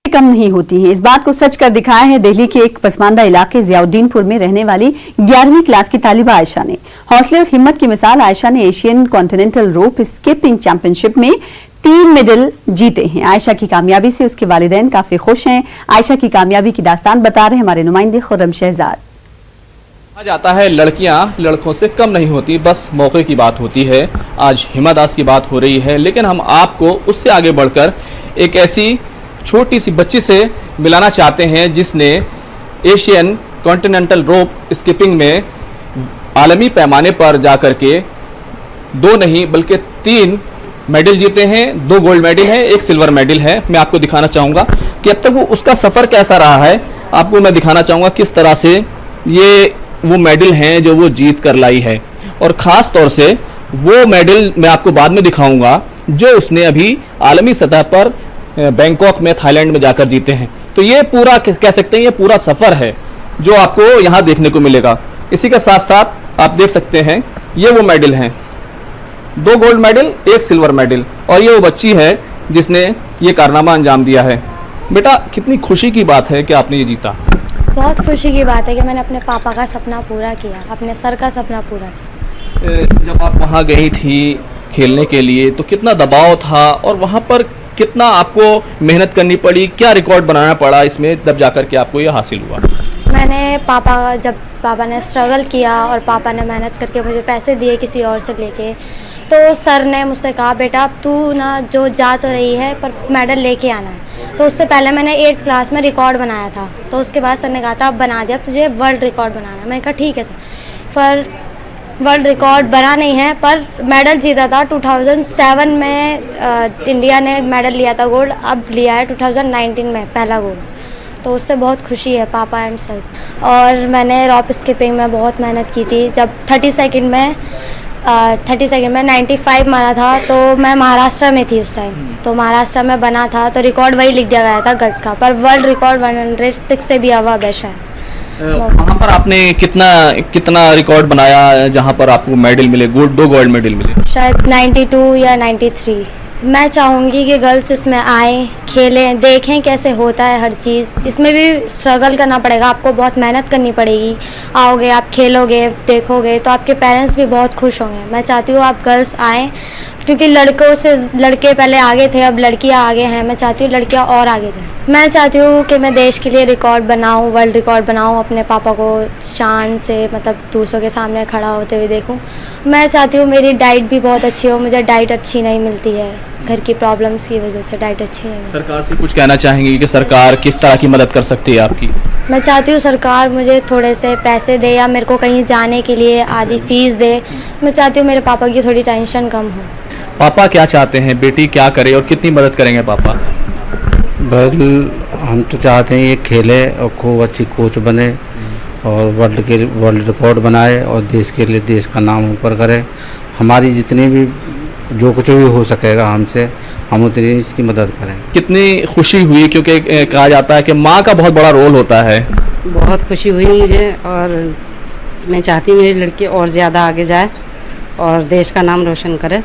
कम नहीं होती है। इस बात को सच कर दिखाया है दिल्ली के एक पसमानदा इलाके जियाउद्दीनपुर में रहने वाली 11वीं क्लास की तालिबा आयशा ने। हौसले और हिम्मत की मिसाल आयशा ने एशियन कॉन्टिनेंटल रोप स्किपिंग चैंपियनशिप में 3 मेडल जीते हैं। आयशा की कामयाबी से उसके वालिदैन काफी खुश हैं। आयशा की कामयाबी की दास्तान बता रहे हमारे नुमाइंदे खुर्रम शहजाद। कहा जाता है लड़कियां लड़कों से कम नहीं होती, बस मौके की बात होती है। आज हिमा दास की बात हो रही है, लेकिन हम आपको उससे आगे बढ़कर एक ऐसी छोटी सी बच्ची से मिलाना चाहते हैं जिसने एशियन कॉन्टिनेंटल रोप स्किपिंग में आलमी पैमाने पर जाकर के 2 नहीं बल्कि 3 मेडल जीते हैं। 2 गोल्ड मेडल है, 1 सिल्वर मेडल है। मैं आपको दिखाना चाहूँगा कि अब तक वो उसका सफ़र कैसा रहा है। आपको मैं दिखाना चाहूँगा किस तरह से ये वो मेडल हैं जो वो जीत कर लाई है, और ख़ास तौर से वो मेडल मैं आपको बाद में दिखाऊंगा जो उसने अभी आलमी सतह पर बैंकॉक में, थाईलैंड में जाकर जीते हैं। तो ये पूरा कह सकते हैं ये पूरा सफ़र है जो आपको यहाँ देखने को मिलेगा। इसी के साथ साथ आप देख सकते हैं ये वो मेडल हैं, 2 गोल्ड मेडल, 1 सिल्वर मेडल, और ये वो बच्ची है जिसने ये कारनामा अंजाम दिया है। बेटा, कितनी खुशी की बात है कि आपने ये जीता। बहुत खुशी की बात है कि मैंने अपने पापा का सपना पूरा किया, अपने सर का सपना पूरा किया। जब आप वहाँ गई थी खेलने के लिए तो कितना दबाव था, और वहाँ पर कितना आपको मेहनत करनी पड़ी, क्या रिकॉर्ड बनाना पड़ा इसमें तब जाकर के आपको ये हासिल हुआ? मैंने जब पापा ने स्ट्रगल किया और पापा ने मेहनत करके मुझे पैसे दिए किसी और से लेके, तो सर ने मुझसे कहा बेटा अब तू ना जो जा तो रही है पर मेडल लेके आना है। तो उससे पहले मैंने 8th क्लास में रिकॉर्ड बनाया था, तो उसके बाद सर ने कहा था अब बना दिया, अब तुझे वर्ल्ड रिकॉर्ड बनाना है। मैंने कहा ठीक है सर। पर वर्ल्ड रिकॉर्ड बना नहीं है पर मेडल जीता था 2007 में। इंडिया ने मेडल लिया था गोल्ड, अब लिया है 2019 में पहला गोल्ड। तो उससे बहुत खुशी है पापा एंड सर। और मैंने रॉप स्किपिंग में बहुत मेहनत की थी। जब 30 सेकंड में 95 मारा था, तो मैं महाराष्ट्र में थी उस टाइम, तो महाराष्ट्र में बना था तो रिकॉर्ड वही लिख दिया गया था गर्ल्स का, पर वर्ल्ड रिकॉर्ड 106 से भी अबव है शायद। वहाँ पर आपने कितना रिकॉर्ड बनाया जहाँ पर आपको मेडल मिले, 2 गोल्ड मेडल मिले? शायद 92 या 93। मैं चाहूँगी कि गर्ल्स इसमें आएँ, खेलें, देखें कैसे होता है हर चीज़। इसमें भी स्ट्रगल करना पड़ेगा, आपको बहुत मेहनत करनी पड़ेगी। आओगे, आप खेलोगे, देखोगे तो आपके पेरेंट्स भी बहुत खुश होंगे। मैं चाहती हूँ आप गर्ल्स आएँ, क्योंकि लड़कों से लड़के पहले आगे थे, अब लड़कियाँ आगे हैं। मैं चाहती हूँ लड़कियाँ और आगे जाएँ। मैं चाहती हूँ कि मैं देश के लिए रिकॉर्ड बनाऊँ, वर्ल्ड रिकॉर्ड बनाऊँ, अपने पापा को शान से मतलब दूसरों के सामने खड़ा होते हुए देखूँ। मैं चाहती हूँ मेरी डाइट भी बहुत अच्छी हो, मुझे डाइट अच्छी नहीं मिलती है, घर की प्रॉब्लम्स की वजह से डाइट अच्छी नहीं मिलती। सरकार से कुछ कहना चाहेंगे कि सरकार किस तरह की मदद कर सकती है आपकी? मैं चाहती हूँ सरकार मुझे थोड़े से पैसे दे या मेरे को कहीं जाने के लिए आधी फीस दे। मैं चाहती हूँ मेरे पापा की थोड़ी टेंशन कम हो। पापा क्या चाहते हैं बेटी क्या करे और कितनी मदद करेंगे पापा? हम तो चाहते हैं ये खेले और खूब अच्छी कोच बने और वर्ल्ड रिकॉर्ड बनाए और देश के लिए देश का नाम ऊपर करे। हमारी जितनी भी जो कुछ भी हो सकेगा हमसे, हम उतनी इसकी मदद करें। कितनी खुशी हुई, क्योंकि कहा जाता है कि माँ का बहुत बड़ा रोल होता है। बहुत खुशी हुई मुझे, और मैं चाहती हूँ मेरी लड़की और ज़्यादा आगे जाए और देश का नाम रोशन करे।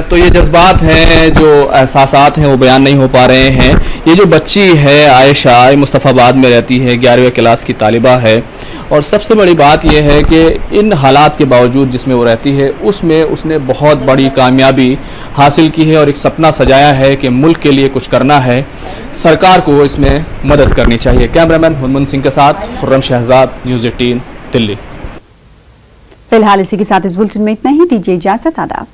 तो ये जज्बात हैं, जो एहसासात हैं वो बयान नहीं हो पा रहे हैं। ये जो बच्ची है आयशा, मुस्तफ़ाबाद में रहती है, 11वीं क्लास की तालिबा है, और सबसे बड़ी बात यह है कि इन हालात के बावजूद जिसमें वो रहती है उसमें उसने बहुत बड़ी कामयाबी हासिल की है और एक सपना सजाया है कि मुल्क के लिए कुछ करना है। सरकार को इसमें मदद करनी चाहिए। कैमरामैन हुनमुन सिंह के साथ खुर्रम शहजाद, न्यूज़ 18 दिल्ली। फिलहाल इसी के साथ इस बुलेटिन में इतना ही। दीजिए इजाजत। आदाब।